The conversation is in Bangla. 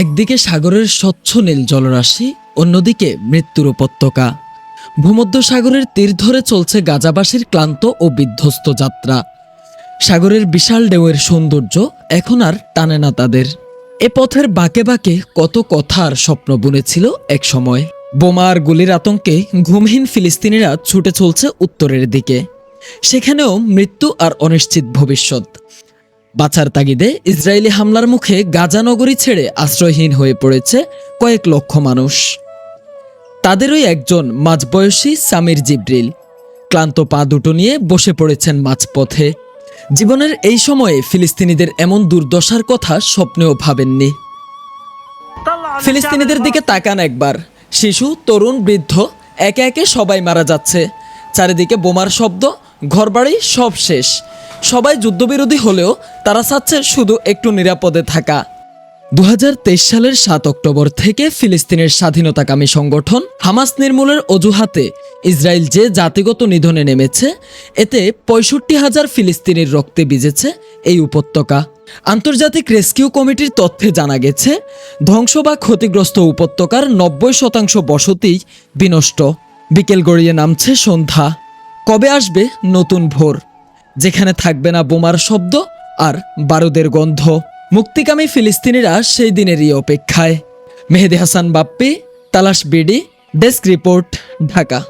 একদিকে সাগরের স্বচ্ছ নীল জলরাশি, অন্যদিকে মৃত্যুর উপত্যকা। ভূমধ্যসাগরের তীর ধরে চলছে গাজাবাসীর ক্লান্ত ও বিধ্বস্ত যাত্রা। সাগরের বিশাল ঢেউয়ের সৌন্দর্য এখন আর টানে না তাদের। এ পথের বাঁকে বাঁকে কত কথা আর স্বপ্ন বুনেছিল এক সময়। বোমা আর গুলির আতঙ্কে ঘুমহীন ফিলিস্তিনিরা ছুটে চলছে উত্তরের দিকে। সেখানেও মৃত্যু আর অনিশ্চিত ভবিষ্যৎ। বাঁচার তাগিদে ইসরায়েলি হামলার মুখে গাজা নগরী ছেড়ে আশ্রয়হীন হয়ে পড়েছে কয়েক লক্ষ মানুষ। তাদেরই একজন মাঝবয়সী সামির জিব্রিল ক্লান্ত পা দুটো নিয়ে বসে পড়েছেন মাঝপথে। জীবনের এই সময়ে ফিলিস্তিনিদের এমন দুর্দশার কথা স্বপ্নেও ভাবেননি। ফিলিস্তিনিদের দিকে তাকান একবার। শিশু, তরুণ, বৃদ্ধ একে একে সবাই মারা যাচ্ছে। চারিদিকে বোমার শব্দ, ঘরবাড়ি সব শেষ। সবাই যুদ্ধবিরোধী হলেও তারা চাচ্ছে শুধু একটু নিরাপদে থাকা। 2023 সালের 7 অক্টোবর থেকে ফিলিস্তিনের স্বাধীনতাকামী সংগঠন হামাস নির্মূলের অজুহাতে ইসরায়েল যে জাতিগত নিধনে নেমেছে, এতে 65,000 ফিলিস্তিনির রক্তে ভিজেছে এই উপত্যকা। আন্তর্জাতিক রেস্কিউ কমিটির তথ্যে জানা গেছে, ধ্বংস বা ক্ষতিগ্রস্ত উপত্যকার 90% বসতি বিনষ্ট। বিকেল গড়িয়ে নামছে সন্ধ্যা। কবে আসবে নতুন ভোর, যেখানে থাকবে না বোমার শব্দ আর বারুদের গন্ধ? মুক্তিকামী ফিলিস্তিনিরা সেই দিনেরই অপেক্ষায়। মেহেদী হাসান বাপ্পি, তালাশ বিডি, ডেস্ক রিপোর্ট, ঢাকা।